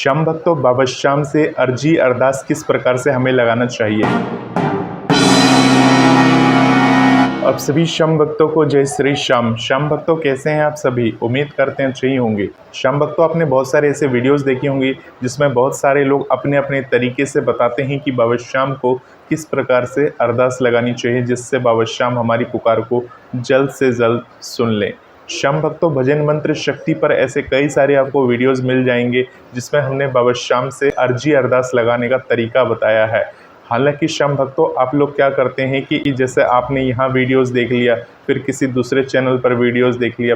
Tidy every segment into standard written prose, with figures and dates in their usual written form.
श्याम भक्तों, बाबा श्याम से अर्जी अरदास किस प्रकार से हमें लगाना चाहिए। अब सभी श्याम भक्तों को जय श्री श्याम। श्याम भक्तों, कैसे हैं आप सभी? उम्मीद करते हैं अच्छे ही होंगे। श्याम भक्तों, आपने बहुत सारे ऐसे वीडियोस देखी होंगी जिसमें बहुत सारे लोग अपने अपने तरीके से बताते हैं कि बाबा श्याम को किस प्रकार से अरदास लगानी चाहिए जिससे बाबा श्याम हमारी पुकार को जल्द से जल्द सुन लें। श्याम भक्तों, भजन मंत्र शक्ति पर ऐसे कई सारे आपको वीडियोस मिल जाएंगे जिसमें हमने बाबा श्याम से अर्जी अरदास लगाने का तरीका बताया है। हालांकि श्याम भक्तों, आप लोग क्या करते हैं कि जैसे आपने यहाँ वीडियोस देख लिया, फिर किसी दूसरे चैनल पर वीडियोस देख लिया,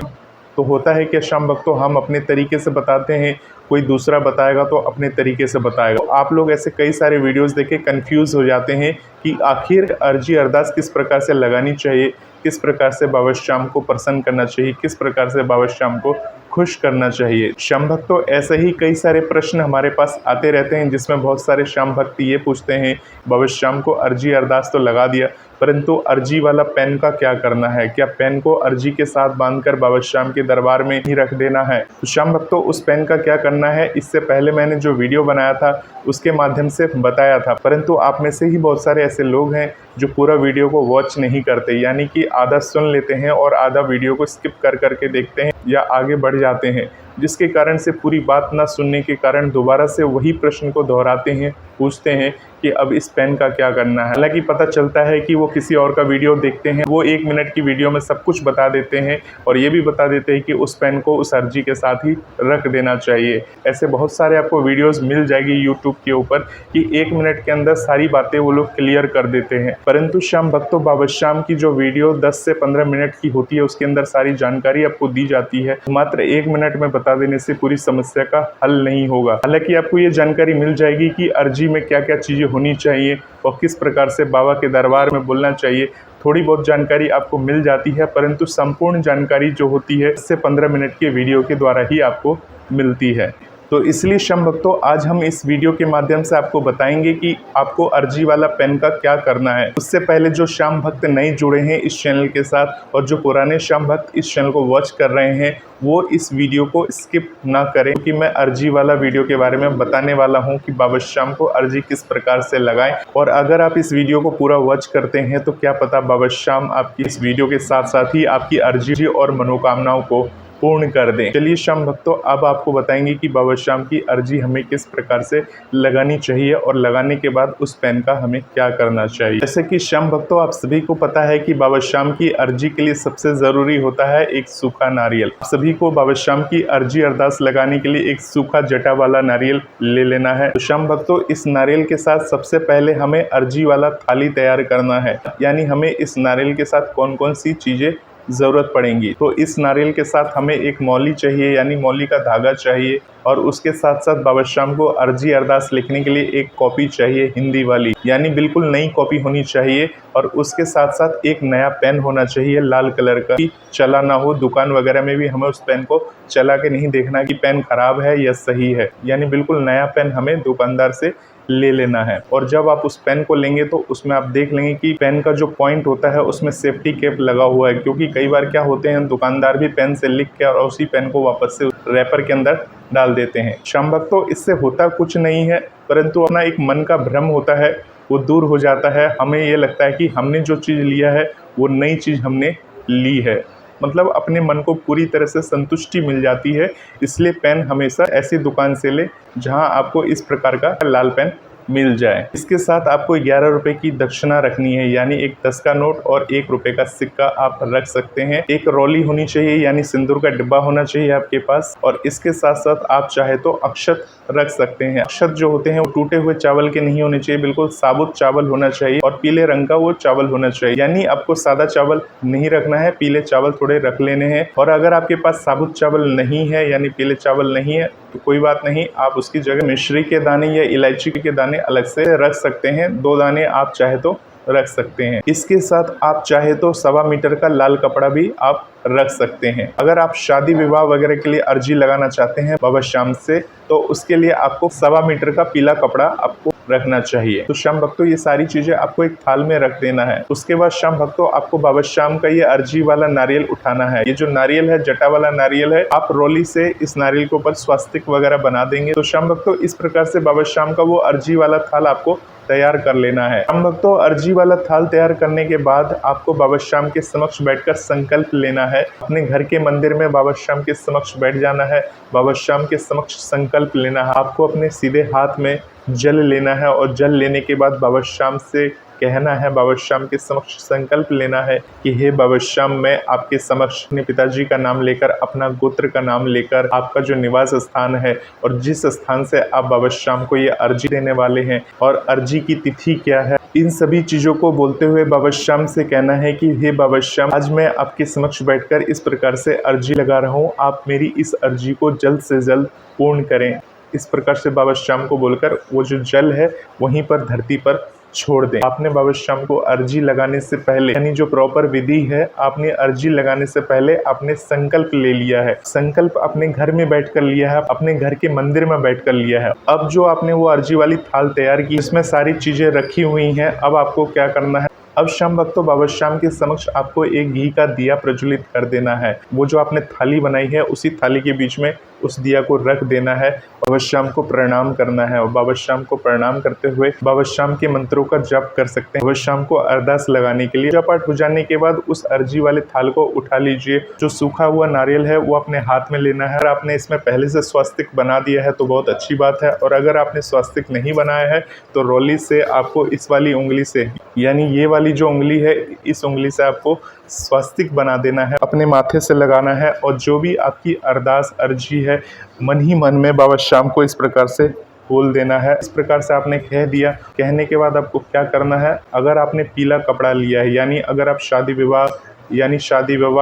तो होता है कि श्याम भक्तों हम अपने तरीके से बताते हैं, कोई दूसरा बताएगा तो अपने तरीके से बताएगा। तो आप लोग ऐसे कई सारे वीडियोस देख के कंफ्यूज हो जाते हैं कि आखिर अर्जी अरदास किस प्रकार से लगानी चाहिए, किस प्रकार से बाबा श्याम को प्रसन्न करना चाहिए, किस प्रकार से बाबा श्याम को खुश करना चाहिए। श्याम भक्तों, ऐसे ही कई सारे प्रश्न हमारे पास आते रहते हैं जिसमें बहुत सारे श्याम भक्त ये पूछते हैं, बाबा श्याम को अर्जी अरदास तो लगा दिया, परंतु अर्जी वाला पेन का क्या करना है? क्या पेन को अर्जी के साथ बांधकर बाबा श्याम के दरबार में ही रख देना है? तो श्याम भक्तों, उस पेन का क्या करना है, इससे पहले मैंने जो वीडियो बनाया था उसके माध्यम से बताया था, परंतु आप में से ही बहुत सारे ऐसे लोग हैं जो पूरा वीडियो को वॉच नहीं करते, यानी कि आधा सुन लेते हैं और आधा वीडियो को स्किप कर करके देखते हैं या आगे बढ़ जाते हैं, जिसके कारण से पूरी बात ना सुनने के कारण दोबारा से वही प्रश्न को दोहराते हैं, पूछते हैं कि अब इस पेन का क्या करना है। हालांकि पता चलता है कि वो किसी और का वीडियो देखते हैं, वो 1 मिनट की वीडियो में सब कुछ बता देते हैं और ये भी बता देते हैं कि उस पेन को उस अर्जी के साथ ही रख देना चाहिए। ऐसे बहुत सारे आपको वीडियोस मिल जाएगी यूट्यूब के ऊपर कि 1 मिनट के अंदर सारी बातें वो लोग क्लियर कर देते हैं। परंतु श्याम भक्तों, बाबा श्याम की जो वीडियो 10 से 15 मिनट की होती है उसके अंदर सारी जानकारी आपको दी जाती है। मात्र 1 मिनट में बता देने से पूरी समस्या का हल नहीं होगा। हालांकि आपको ये जानकारी मिल जाएगी कि अर्जी में क्या क्या चीजें होनी चाहिए और किस प्रकार से बाबा के दरबार में बोलना चाहिए। थोड़ी बहुत जानकारी आपको मिल जाती है, परंतु संपूर्ण जानकारी जो होती है 10 से 15 मिनट के वीडियो के द्वारा ही आपको मिलती है। तो इसलिए श्याम भक्तों, आज हम इस वीडियो के माध्यम से आपको बताएंगे कि आपको अर्जी वाला पेन का क्या करना है। उससे पहले जो श्याम भक्त नए जुड़े हैं इस चैनल के साथ और जो पुराने श्याम भक्त इस चैनल को वॉच कर रहे हैं, वो इस वीडियो को स्किप ना करें कि मैं अर्जी वाला वीडियो के बारे में बताने वाला हूं कि बाबा श्याम को अर्जी किस प्रकार से लगाएं। और अगर आप इस वीडियो को पूरा वॉच करते हैं तो क्या पता बाबा श्याम आपकी इस वीडियो के साथ साथ ही आपकी अर्जी और मनोकामनाओं को पूर्ण कर दें। चलिए श्याम भक्तों, अब आपको बताएंगे कि बाबा श्याम की अर्जी हमें किस प्रकार से लगानी चाहिए और लगाने के बाद उस पेन का हमें क्या करना चाहिए। जैसे कि श्याम भक्तों, आप सभी को पता है कि बाबा श्याम की अर्जी के लिए सबसे जरूरी होता है एक सूखा नारियल। सभी को बाबा श्याम की अर्जी अरदास लगाने के लिए एक सूखा जटा वाला नारियल ले लेना है। तो श्याम भक्तों, इस नारियल के साथ सबसे पहले हमें अर्जी वाला थाली तैयार करना है, यानी हमें इस नारियल के साथ कौन कौन सी चीजें ज़रूरत पड़ेंगी। तो इस नारियल के साथ हमें एक मौली चाहिए, यानी मौली का धागा चाहिए, और उसके साथ साथ बाबा श्याम को अर्जी अरदास लिखने के लिए एक कॉपी चाहिए हिंदी वाली, यानी बिल्कुल नई कॉपी होनी चाहिए। और उसके साथ साथ एक नया पेन होना चाहिए लाल कलर का, कि चला ना हो। दुकान वगैरह में भी हमें उस पेन को चला के नहीं देखना कि पेन खराब है या सही है, यानी बिल्कुल नया पेन हमें दुकानदार से ले लेना है। और जब आप उस पेन को लेंगे तो उसमें आप देख लेंगे कि पेन का जो पॉइंट होता है उसमें सेफ्टी कैप लगा हुआ है, क्योंकि कई बार क्या होते हैं दुकानदार भी पेन से लिख के और उसी पेन को वापस से रैपर के अंदर डाल देते हैं। श्याम भक्तों, इससे होता कुछ नहीं है, परंतु अपना एक मन का भ्रम होता है वो दूर हो जाता है। हमें ये लगता है कि हमने जो चीज़ लिया है वो नई चीज़ हमने ली है, मतलब अपने मन को पूरी तरह से संतुष्टि मिल जाती है। इसलिए पेन हमेशा ऐसी दुकान से ले जहां आपको इस प्रकार का लाल पेन मिल जाए। इसके साथ आपको 11 रुपए की दक्षिणा रखनी है, यानी एक 10 का नोट और 1 रुपए का सिक्का आप रख सकते हैं। एक रौली होनी चाहिए, यानी सिंदूर का डिब्बा होना चाहिए आपके पास। और इसके साथ साथ आप चाहे तो अक्षत रख सकते हैं। अक्षत जो होते हैं वो टूटे हुए चावल के नहीं होने चाहिए, बिल्कुल साबुत चावल होना चाहिए और पीले रंग का वो चावल होना चाहिए, यानी आपको सादा चावल नहीं रखना है, पीले चावल थोड़े रख लेने हैं। और अगर आपके पास साबुत चावल नहीं है, यानी पीले चावल नहीं है, तो कोई बात नहीं, आप उसकी जगह मिश्री के दाने या इलायची के दाने अलग से रख सकते हैं। 2 दाने आप चाहे तो रख सकते हैं। इसके साथ आप चाहे तो 1.25 मीटर का लाल कपड़ा भी आप रख सकते हैं। अगर आप शादी विवाह वगैरह के लिए अर्जी लगाना चाहते हैं बाबा श्याम से, तो उसके लिए आपको 1.25 मीटर का पीला कपड़ा आपको रखना चाहिए। तो श्याम भक्तों ये सारी चीजें आपको एक थाल में रख देना है। उसके बाद श्याम भक्तों आपको बाबा श्याम का ये अर्जी वाला नारियल उठाना है। ये जो नारियल है, जटा वाला नारियल है, आप रोली से इस नारियल के ऊपर स्वास्तिक वगैरह बना देंगे। तो श्याम भक्तों इस प्रकार से बाबा श्याम का वो अर्जी वाला थाल आपको तैयार कर लेना है। श्याम भक्तों अर्जी वाला थाल तैयार करने के बाद आपको बाबा श्याम के समक्ष बैठकर संकल्प लेना है। अपने घर के मंदिर में बाबा श्याम के समक्ष बैठ जाना है, बाबा श्याम के समक्ष संकल्प लेना है। आपको अपने सीधे हाथ में जल लेना है और जल लेने के बाद बाबा श्याम से कहना है, बाबा श्याम के समक्ष संकल्प लेना है कि हे बाबा श्याम, मैं आपके समक्ष अपने पिताजी का नाम लेकर, अपना गोत्र का नाम लेकर, आपका जो निवास स्थान है और जिस स्थान से आप बाबा श्याम को ये अर्जी देने वाले हैं और अर्जी की तिथि क्या है, इन सभी चीजों को बोलते हुए बाबा श्याम से कहना है कि हे बाबा श्याम, आज मैं आपके समक्ष बैठकर इस प्रकार से अर्जी लगा रहा हूँ, आप मेरी इस अर्जी को जल्द से जल्द पूर्ण करें। इस प्रकार से बाबा श्याम को बोलकर वो जो जल है वहीं पर धरती पर छोड़ दें। आपने बाबा श्याम को अर्जी लगाने से पहले, यानी जो प्रॉपर विधि है, आपने अर्जी लगाने से पहले आपने संकल्प ले लिया है। संकल्प अपने घर में बैठकर लिया है, अपने घर के मंदिर में बैठकर लिया है। अब जो आपने वो अर्जी वाली थाल तैयार की, इसमें सारी चीजें रखी हुई हैं। अब आपको क्या करना है, अब श्याम भक्तों बाबा श्याम के समक्ष आपको एक घी का दिया प्रज्वलित कर देना है। वो जो आपने थाली बनाई है उसी थाली के बीच में उस दिया को रख देना है। बाबा श्याम को प्रणाम करना है और बाबा श्याम को प्रणाम करते हुए बाबा श्याम के मंत्रों का जप कर सकते हैं। बाबा श्याम को अरदास लगाने के लिए पूजा पाठ हो जाने के बाद उस अर्जी वाले थाल को उठा लीजिए। जो सूखा हुआ नारियल है वो अपने हाथ में लेना है। अगर आपने इसमें पहले से स्वास्तिक बना दिया है तो बहुत अच्छी बात है, और अगर आपने स्वास्तिक नहीं बनाया है तो रोली से आपको इस वाली उंगली से, यानी ये वाली जो उंगली है, इस उंगली से आपको स्वास्तिक बना देना है, अपने माथे से लगाना है। और जो भी आपकी अरदास अर्जी है, मन ही मन में बाबा श्याम को इस प्रकार से बोल देना है। इस प्रकार से आपने कह दिया। कहने के बाद आपको क्या करना है, अगर आपने पीला कपड़ा लिया है, यानी अगर आप शादी विवाह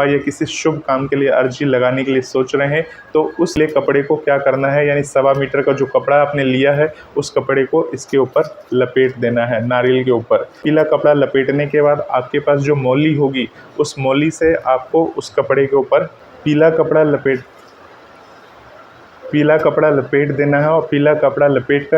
या किसी शुभ काम के लिए अर्जी लगाने के लिए सोच रहे हैं, तो उस ले कपड़े को क्या करना है, यानी 1.25 मीटर का जो कपड़ा आपने लिया है उस कपड़े को इसके ऊपर लपेट देना है, नारियल के ऊपर। पीला कपड़ा लपेटने के बाद आपके पास जो मौली होगी, उस मौली से आपको उस कपड़े के ऊपर पीला कपड़ा लपेट देना है और पीला कपड़ा लपेट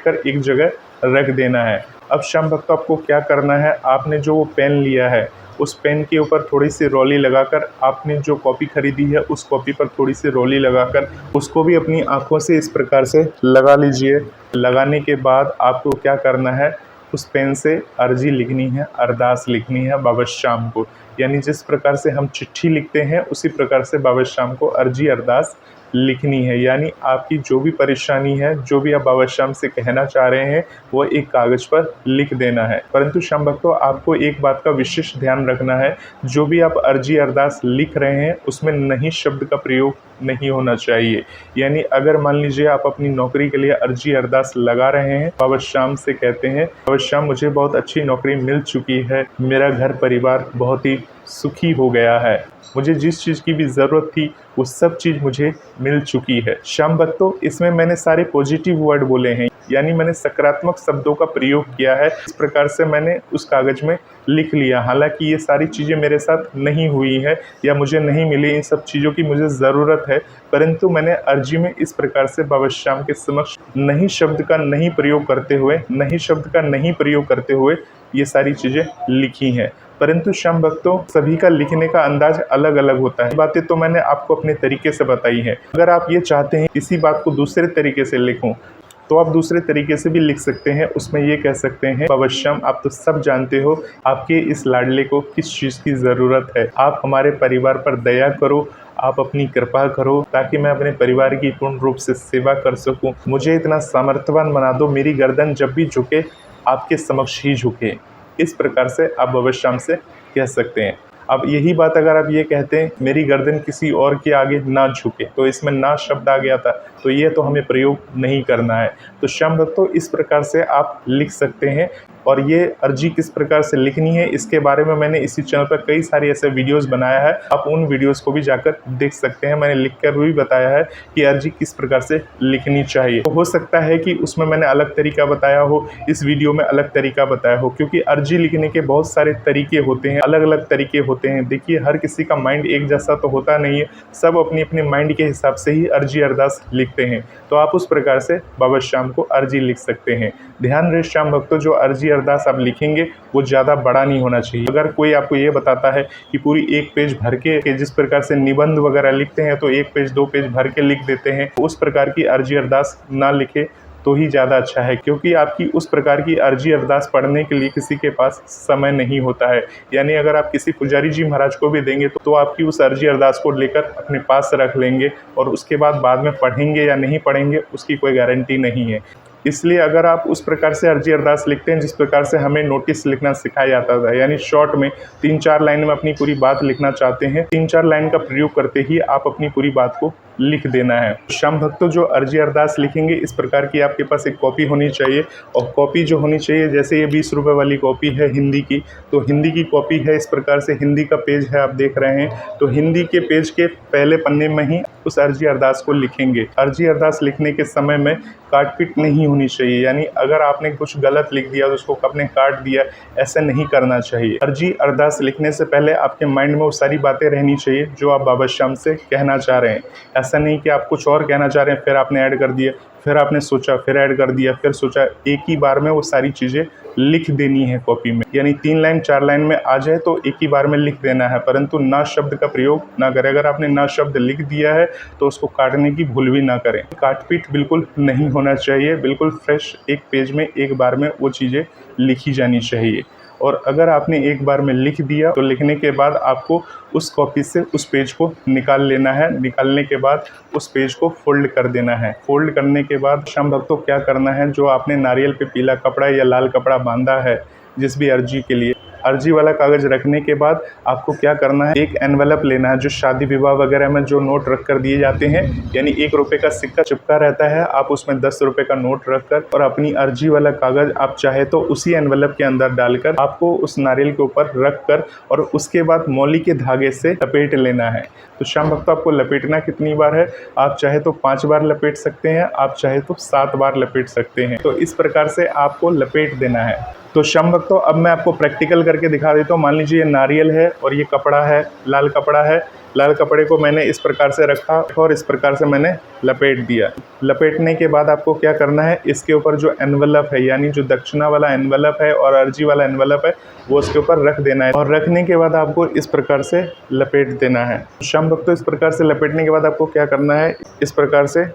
कर एक जगह रख देना है। अब श्याम भक्त आपको क्या करना है, आपने जो वो पेन लिया है उस पेन के ऊपर थोड़ी सी रोली लगाकर, आपने जो कॉपी खरीदी है उस कॉपी पर थोड़ी सी रोली लगाकर उसको भी अपनी आंखों से इस प्रकार से लगा लीजिए। लगाने के बाद आपको क्या करना है, उस पेन से अर्जी लिखनी है, अरदास लिखनी है बाबा श्याम को। यानी जिस प्रकार से हम चिट्ठी लिखते हैं उसी प्रकार से बाबा श्याम को अर्जी अरदास लिखनी है। यानी आपकी जो भी परेशानी है, जो भी आप बाबा श्याम से कहना चाह रहे हैं, वो एक कागज पर लिख देना है। परंतु श्याम भक्तों आपको एक बात का विशेष ध्यान रखना है, जो भी आप अर्जी अरदास लिख रहे हैं उसमें नहीं शब्द का प्रयोग नहीं होना चाहिए। यानी अगर मान लीजिए आप अपनी नौकरी के लिए अर्जी अरदास लगा रहे हैं, बाबा श्याम से कहते हैं, बाबा श्याम मुझे बहुत अच्छी नौकरी मिल चुकी है, मेरा घर परिवार बहुत ही सुखी हो गया है, मुझे जिस चीज़ की भी ज़रूरत थी वो सब चीज़ मुझे मिल चुकी है। श्याम भक्तों इसमें मैंने सारे पॉजिटिव वर्ड बोले हैं, यानी मैंने सकारात्मक शब्दों का प्रयोग किया है। इस प्रकार से मैंने उस कागज़ में लिख लिया। हालांकि ये सारी चीज़ें मेरे साथ नहीं हुई है या मुझे नहीं मिली, इन सब चीज़ों की मुझे ज़रूरत है, परंतु मैंने अर्जी में इस प्रकार से बाबा श्याम के समक्ष नहीं शब्द का नहीं प्रयोग करते हुए ये सारी चीज़ें लिखी हैं। परंतु श्याम भक्तों सभी का लिखने का अंदाज अलग अलग होता है। बातें तो मैंने आपको अपने तरीके से बताई हैं। अगर आप ये चाहते हैं इसी बात को दूसरे तरीके से लिखूं तो आप दूसरे तरीके से भी लिख सकते हैं। उसमें ये कह सकते हैं, बाबा श्याम आप तो सब जानते हो आपके इस लाडले को किस चीज़ की ज़रूरत है, आप हमारे परिवार पर दया करो, आप अपनी कृपा करो ताकि मैं अपने परिवार की पूर्ण रूप से सेवा कर सकूं। मुझे इतना सामर्थ्यवान बना दो, मेरी गर्दन जब भी झुके आपके समक्ष ही झुके। इस प्रकार से आप बाबा श्याम से कह सकते हैं। अब यही बात अगर आप ये कहते हैं मेरी गर्दन किसी और के आगे ना झुके, तो इसमें ना शब्द आ गया था, तो ये तो हमें प्रयोग नहीं करना है। तो श्याम भक्तों इस प्रकार से आप लिख सकते हैं। और ये अर्जी किस प्रकार से लिखनी है इसके बारे में मैंने इसी चैनल पर कई सारे ऐसे वीडियोस बनाया है। आप उन वीडियोस को भी जाकर देख सकते हैं। मैंने लिख कर भी बताया है कि अर्जी किस प्रकार से लिखनी चाहिए। तो हो सकता है कि उसमें मैंने अलग तरीका बताया हो, इस वीडियो में अलग तरीका बताया हो, क्योंकि अर्जी लिखने के बहुत सारे तरीके होते हैं, अलग अलग तरीके होते हैं। देखिए, हर किसी का माइंड एक जैसा तो होता नहीं है, सब अपनी अपनी माइंड के हिसाब से ही अर्जी अरदास लिखते हैं। तो आप उस प्रकार से बाबा श्याम को अर्जी लिख सकते हैं। ध्यान रहे श्याम भक्तों, जो अर्जी अरदास आप लिखेंगे वो ज़्यादा बड़ा नहीं होना चाहिए। अगर कोई आपको ये बताता है कि पूरी एक पेज भर के जिस प्रकार से निबंध वगैरह लिखते हैं तो एक पेज 2 पेज भर के लिख देते हैं, उस प्रकार की अर्जी अरदास ना लिखे तो ही ज़्यादा अच्छा है। क्योंकि आपकी उस प्रकार की अर्जी अरदास पढ़ने के लिए किसी के पास समय नहीं होता है। यानी अगर आप किसी पुजारी जी महाराज को भी देंगे तो आपकी उस अर्जी अरदास को लेकर अपने पास रख लेंगे और उसके बाद में पढ़ेंगे या नहीं पढ़ेंगे उसकी कोई गारंटी नहीं है। इसलिए अगर आप उस प्रकार से अर्जी अरदास लिखते हैं जिस प्रकार से हमें नोटिस लिखना सिखाया जाता था, यानी शॉर्ट में 3-4 लाइन में अपनी पूरी बात लिखना चाहते हैं, 3-4 लाइन का प्रयोग करते ही आप अपनी पूरी बात को लिख देना है। श्याम भक्तों, जो अर्जी अरदास लिखेंगे इस प्रकार की आपके पास एक कॉपी होनी चाहिए। और कॉपी जो होनी चाहिए, जैसे ये 20 रुपये वाली कॉपी है हिंदी की, तो हिंदी की कॉपी है, इस प्रकार से हिंदी का पेज है, आप देख रहे हैं। तो हिंदी के पेज के पहले पन्ने में ही उस अर्जी अरदास को लिखेंगे। अर्जी अरदास लिखने के समय में काट पीट नहीं होनी चाहिए, यानी अगर आपने कुछ गलत लिख दिया तो उसको आपने काट दिया, ऐसा नहीं करना चाहिए। अर्जी अरदास लिखने से पहले आपके माइंड में वो सारी बातें रहनी चाहिए जो आप बाबा श्याम से कहना चाह रहे हैं। ऐसा नहीं कि आप कुछ और कहना चाह रहे हैं फिर आपने ऐड कर दिया, फिर आपने सोचा, फिर ऐड कर दिया, फिर सोचा। एक ही बार में वो सारी चीज़ें लिख देनी है कॉपी में, यानी 3 लाइन 4 लाइन में आ जाए तो एक ही बार में लिख देना है, परंतु ना शब्द का प्रयोग ना करें। अगर आपने ना शब्द लिख दिया है तो उसको काटने की भूल भी ना करें। काट पीट बिल्कुल नहीं होना चाहिए, बिल्कुल फ्रेश एक पेज में एक बार में वो चीज़ें लिखी जानी चाहिए। और अगर आपने एक बार में लिख दिया तो लिखने के बाद आपको उस कॉपी से उस पेज को निकाल लेना है। निकालने के बाद उस पेज को फोल्ड कर देना है। फोल्ड करने के बाद श्याम भक्तों क्या करना है, जो आपने नारियल पे पीला कपड़ा या लाल कपड़ा बांधा है जिस भी अर्जी के लिए, अर्जी वाला कागज़ रखने के बाद आपको क्या करना है, एक एनवेलप लेना है जो शादी विवाह वगैरह में जो नोट रख कर दिए जाते हैं, यानी 1 रुपये का सिक्का चिपका रहता है, आप उसमें 10 रुपये का नोट रख कर और अपनी अर्जी वाला कागज़ आप चाहे तो उसी एनवेलप के अंदर डालकर आपको उस नारियल के ऊपर रख कर और उसके बाद मौली के धागे से लपेट लेना है। तो श्याम भक्तों, आपको लपेटना कितनी बार है, आप चाहे तो 5 बार लपेट सकते हैं, आप चाहे तो 7 बार लपेट सकते हैं। तो इस प्रकार से आपको लपेट देना है। तो श्याम भक्तों, अब मैं आपको प्रैक्टिकल करके दिखा देता हूँ। मान लीजिए ये नारियल है और ये कपड़ा है, लाल कपड़ा है। लाल कपड़े को मैंने इस प्रकार से रखा और इस प्रकार से मैंने लपेट दिया। लपेटने के बाद आपको क्या करना है, इसके ऊपर जो एनवेलप है, यानी जो दक्षिणा वाला एनवेलप है और अर्जी वाला एनवेलप है, वो उसके ऊपर रख देना है। और रखने के बाद आपको इस प्रकार से लपेट देना है। श्याम भक्तों, इस प्रकार से लपेटने के बाद आपको क्या करना है, इस प्रकार से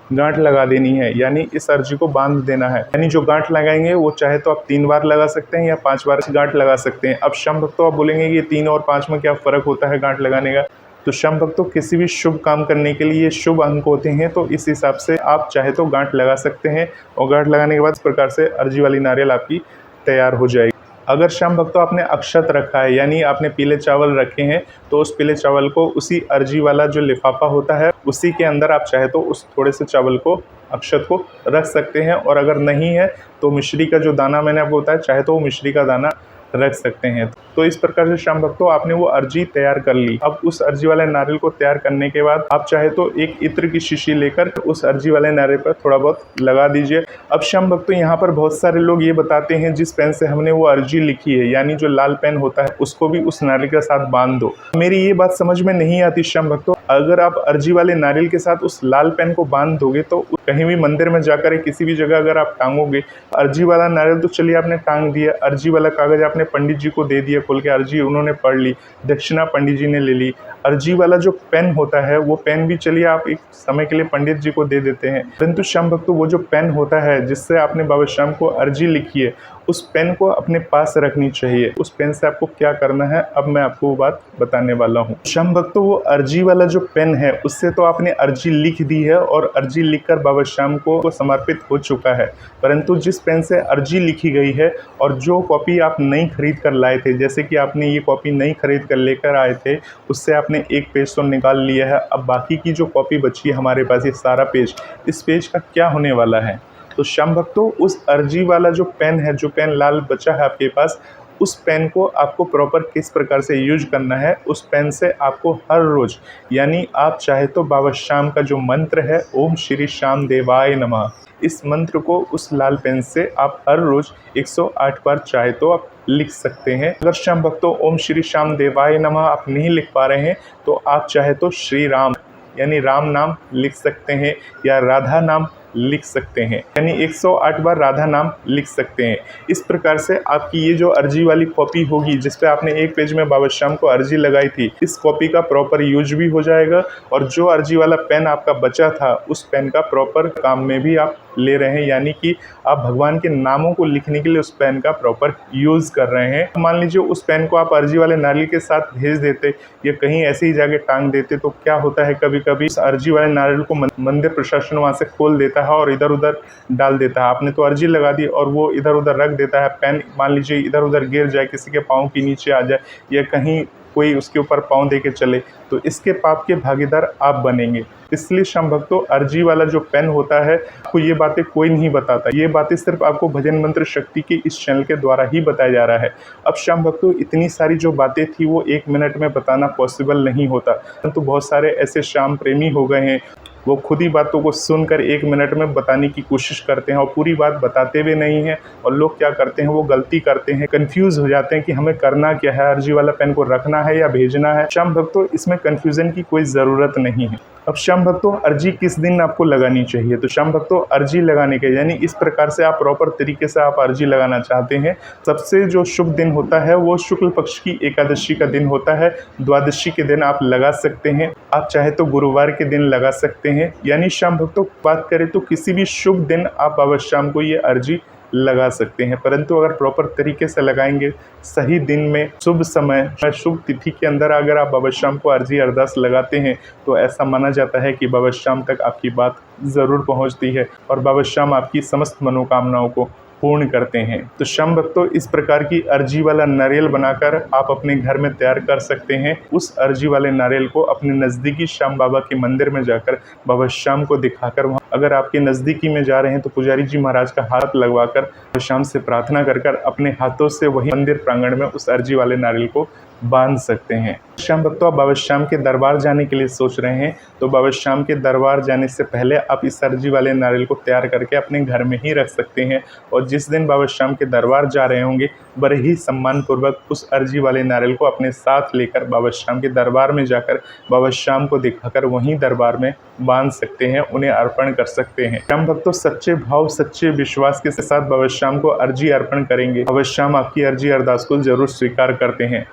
गांठ लगा देनी है, यानी इस अर्जी को बांध देना है। यानी जो गांठ लगाएंगे वो चाहे तो आप 3 बार लगा सकते हैं या 5 बार गांठ लगा सकते हैं। अब श्याम भक्तों, आप बोलेंगे कि 3 और 5 में क्या फ़र्क होता है गांठ लगाने का। तो श्याम भक्तों, किसी भी शुभ काम करने के लिए शुभ अंक होते हैं, तो इस हिसाब से आप चाहे तो गांठ लगा सकते हैं। और गांठ लगाने के बाद इस प्रकार से अर्जी वाली नारियल आपकी तैयार हो जाएगी। अगर श्याम भक्तों आपने अक्षत रखा है, यानी आपने पीले चावल रखे हैं, तो उस पीले चावल को उसी अर्जी वाला जो लिफाफा होता है उसी के अंदर आप चाहे तो उस थोड़े से चावल को, अक्षत को रख सकते हैं। और अगर नहीं है तो मिश्री का जो दाना मैंने आपको बताया, चाहे तो वो मिश्री का दाना रख सकते हैं। तो इस प्रकार से श्याम भक्तों आपने वो अर्जी तैयार कर ली। अब उस अर्जी वाले नारियल को तैयार करने के बाद आप चाहे तो एक इत्र की शीशी लेकर उस अर्जी वाले नारियल पर थोड़ा बहुत लगा दीजिए। अब श्याम भक्तों, यहाँ पर बहुत सारे लोग ये बताते हैं जिस पेन से हमने वो अर्जी लिखी है, यानी जो लाल पेन होता है, उसको भी उस नारियल के साथ बांध दो। मेरी ये बात समझ में नहीं आती श्याम भक्तों, अगर आप अर्जी वाले नारियल के साथ उस लाल पेन को बांध दोगे तो कहीं भी मंदिर में जाकर किसी भी जगह अगर आप टांगोगे, अर्जी वाला नारियल तो चलिए आपने टांग दिया, अर्जी वाला कागज आपने पंडित जी को दे दिया, खोल के अर्जी उन्होंने पढ़ ली, दक्षिणा पंडित जी ने ले ली। अर्जी वाला जो पेन होता है वो पेन भी चलिए आप एक समय के लिए पंडित जी को दे देते हैं, परंतु श्याम भक्तों वो जो पेन होता है जिससे आपने बाबा श्याम को अर्जी लिखी है, उस पेन को अपने पास रखनी चाहिए। उस पेन से आपको क्या करना है, अब मैं आपको वो बात बताने वाला हूँ। श्याम भक्तों, वो अर्जी वाला जो पेन है उससे तो आपने अर्जी लिख दी है और अर्जी लिखकर बाबा श्याम को समर्पित हो चुका है, परंतु जिस पेन से अर्जी लिखी गई है और जो कॉपी आप नहीं खरीद कर लाए थे, जैसे कि आपने ये कॉपी नहीं खरीद कर लेकर आए थे, उससे आपने एक पेज तो निकाल लिया है। अब बाकी की जो कॉपी बची है हमारे पास, ये सारा पेज, इस पेज का क्या होने वाला है, तो श्याम भक्तों, उस अर्जी वाला जो पेन है, जो पेन लाल बचा है आपके पास, उस पेन को आपको प्रॉपर किस प्रकार से यूज करना है, उस पेन से आपको हर रोज़, यानी आप चाहे तो बाबा श्याम का जो मंत्र है, ओम श्री श्याम देवाय नमः, इस मंत्र को उस लाल पेन से आप हर रोज़ 108 बार चाहे तो आप लिख सकते हैं। अगर श्याम भक्तों ओम श्री श्याम देवाय नमः आप नहीं लिख पा रहे हैं तो आप चाहे तो श्री राम यानी राम नाम लिख सकते हैं, या राधा नाम लिख सकते हैं, यानी 108 बार राधा नाम लिख सकते हैं। इस प्रकार से आपकी ये जो अर्जी वाली कॉपी होगी, जिस पे आपने एक पेज में बाबा श्याम को अर्जी लगाई थी, इस कॉपी का प्रॉपर यूज भी हो जाएगा, और जो अर्जी वाला पेन आपका बचा था, उस पेन का प्रॉपर काम में भी आप ले रहे हैं, यानी कि आप भगवान के नामों को लिखने के लिए उस पेन का प्रॉपर यूज़ कर रहे हैं। मान लीजिए उस पेन को आप अर्जी वाले नारियल के साथ भेज देते या कहीं ऐसे ही जाके टांग देते, तो क्या होता है, कभी कभी उस अर्जी वाले नारियल को मंदिर प्रशासन वहाँ से खोल देता है और इधर उधर डाल देता है। आपने तो अर्जी लगा दी और वो इधर उधर रख देता है, पेन मान लीजिए इधर उधर गिर जाए, किसी के पाँव के नीचे आ जाए, या कहीं कोई उसके ऊपर पाँव दे के चले, तो इसके पाप के भागीदार आप बनेंगे। इसलिए श्याम भक्तों, अर्जी वाला जो पेन होता है, आपको ये बातें कोई नहीं बताता, ये बातें सिर्फ आपको भजन मंत्र शक्ति के इस चैनल के द्वारा ही बताया जा रहा है। अब श्याम भक्तों, इतनी सारी जो बातें थी वो 1 मिनट में बताना पॉसिबल नहीं होता, परंतु बहुत सारे ऐसे श्याम प्रेमी हो गए हैं, वो खुद ही बातों को सुनकर 1 मिनट में बताने की कोशिश करते हैं और पूरी बात बताते भी नहीं हैं। और लोग क्या करते हैं, वो गलती करते हैं, कंफ्यूज हो जाते हैं कि हमें करना क्या है, अर्जी वाला पेन को रखना है या भेजना है। श्याम भक्तों, इसमें कन्फ्यूज़न की कोई ज़रूरत नहीं है। अब श्याम भक्तों, अर्जी किस दिन आपको लगानी चाहिए, तो श्याम भक्तों, अर्जी लगाने के यानी इस प्रकार से आप प्रॉपर तरीके से आप अर्जी लगाना चाहते हैं, सबसे जो शुभ दिन होता है वो शुक्ल पक्ष की एकादशी का दिन होता है। द्वादशी के दिन आप लगा सकते हैं, आप चाहे तो गुरुवार के दिन लगा सकते हैं। यानी श्याम भक्तों, बात करें तो किसी भी शुभ दिन आप बाबा श्याम को ये अर्जी लगा सकते हैं, परंतु अगर प्रॉपर तरीके से लगाएंगे, सही दिन में, शुभ समय, शुभ तिथि के अंदर अगर आप बाबा श्याम को अर्जी अरदास लगाते हैं, तो ऐसा माना जाता है कि बाबा श्याम तक आपकी बात ज़रूर पहुंचती है और बाबा श्याम आपकी समस्त मनोकामनाओं को पूर्ण करते हैं। तो श्याम भक्तों, इस प्रकार की अर्जी वाला नारियल बनाकर आप अपने घर में तैयार कर सकते हैं। उस अर्जी वाले नारियल को अपने नज़दीकी श्याम बाबा के मंदिर में जाकर बाबा श्याम को दिखाकर, वहाँ अगर आपके नज़दीकी में जा रहे हैं तो पुजारी जी महाराज का हाथ लगवाकर बाबा श्याम से प्रार्थना कर अपने हाथों से वही मंदिर प्रांगण में उस अर्जी वाले नारियल को बांध सकते हैं। श्याम भक्तों, आप बाबा श्याम के दरबार जाने के लिए सोच रहे हैं, तो बाबा श्याम के दरबार जाने से पहले आप इस अर्जी वाले नारियल को तैयार करके अपने घर में ही रख सकते हैं, और जिस दिन बाबा श्याम के दरबार जा रहे होंगे, बड़े ही सम्मानपूर्वक उस अर्जी वाले नारियल को अपने साथ लेकर बाबा श्याम के दरबार में जाकर बाबा श्याम को दिखाकर वहीं दरबार में बांध सकते हैं, उन्हें अर्पण कर सकते हैं। श्याम भक्तों, सच्चे भाव, सच्चे विश्वास के साथ बाबा श्याम को अर्जी अर्पण करेंगे, बाबा श्याम आपकी अर्जी अरदास को जरूर स्वीकार करते हैं।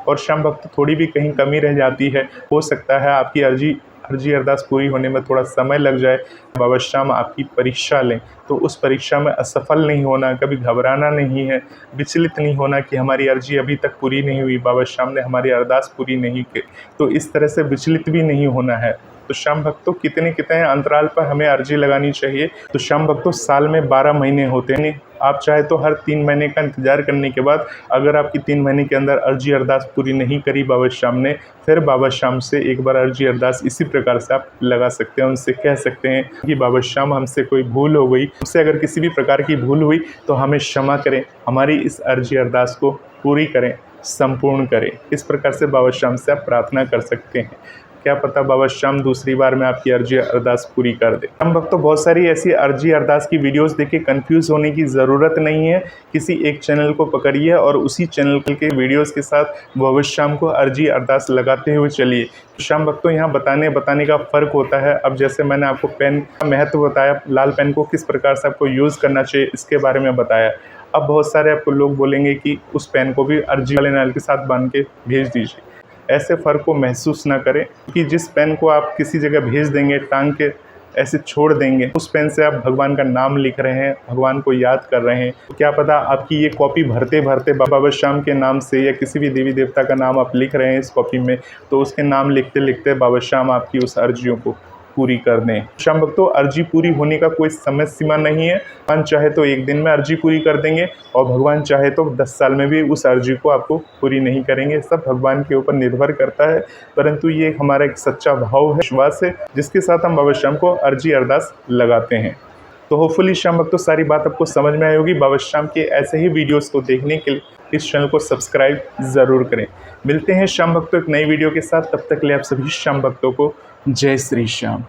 और श्याम भक्त, थोड़ी भी कहीं कमी रह जाती है, हो सकता है आपकी अर्जी अरदास पूरी होने में थोड़ा समय लग जाए, बाबा श्याम आपकी परीक्षा लें, तो उस परीक्षा में असफल नहीं होना, कभी घबराना नहीं है, विचलित नहीं होना कि हमारी अर्जी अभी तक पूरी नहीं हुई, बाबा श्याम ने हमारी अरदास पूरी नहीं की, तो इस तरह से विचलित भी नहीं होना है। तो श्याम भक्तों, कितने अंतराल पर हमें अर्जी लगानी चाहिए, तो श्याम भक्तों, साल में 12 महीने होते हैं। आप चाहे तो हर 3 महीने का इंतजार करने के बाद, अगर आपकी 3 महीने के अंदर अर्जी अरदास पूरी नहीं करी बाबा श्याम ने, फिर बाबा श्याम से एक बार अर्जी अरदास इसी प्रकार से आप लगा सकते हैं। उनसे कह सकते हैं कि बाबा श्याम, हमसे कोई भूल हो गई, हमसे अगर किसी भी प्रकार की भूल हुई तो हमें क्षमा करें, हमारी इस अर्जी अरदास को पूरी करें, संपूर्ण करें। इस प्रकार से बाबा श्याम से आप प्रार्थना कर सकते हैं। क्या पता बाबा श्याम दूसरी बार में आपकी अर्जी अरदास पूरी कर दे। हम भक्तों, बहुत सारी ऐसी अर्जी अरदास की वीडियोस देखे कंफ्यूज होने की ज़रूरत नहीं है। किसी एक चैनल को पकड़िए और उसी चैनल के वीडियोस के साथ बाबा श्याम को अर्जी अरदास लगाते हुए चलिए। श्याम भक्तों, यहाँ बताने का फ़र्क होता है। अब जैसे मैंने आपको पेन का महत्व बताया, लाल पेन को किस प्रकार से आपको यूज़ करना चाहिए, इसके बारे में बताया। अब बहुत सारे आपको लोग बोलेंगे कि उस पेन को भी अर्जी वाले नारियल के साथ बांध के भेज दीजिए। ऐसे फ़र्क को महसूस ना करें, कि जिस पेन को आप किसी जगह भेज देंगे, टांग के ऐसे छोड़ देंगे, उस पेन से आप भगवान का नाम लिख रहे हैं, भगवान को याद कर रहे हैं, तो क्या पता आपकी ये कॉपी भरते भरते बाबा श्याम के नाम से या किसी भी देवी देवता का नाम आप लिख रहे हैं इस कॉपी में, तो उसके नाम लिखते लिखते बाबा श्याम आपकी उस अर्जियों को पूरी कर दें। श्याम भक्तों, अर्जी पूरी होने का कोई समय सीमा नहीं है। भगवान चाहे तो 1 दिन में अर्जी पूरी कर देंगे, और भगवान चाहे तो 10 साल में भी उस अर्जी को आपको पूरी नहीं करेंगे। सब भगवान के ऊपर निर्भर करता है, परंतु ये हमारा एक सच्चा भाव है, विश्वास है, जिसके साथ हम बाबा श्याम को अर्जी अरदास लगाते हैं। तो होपफुली श्याम भक्तों सारी बात आपको समझ में आई होगी। बाबा श्याम के ऐसे ही वीडियोस को देखने के लिए इस चैनल को सब्सक्राइब ज़रूर करें। मिलते हैं श्याम भक्तों एक नई वीडियो के साथ, तब तक के लिए आप सभी श्याम भक्तों को जय श्री श्याम।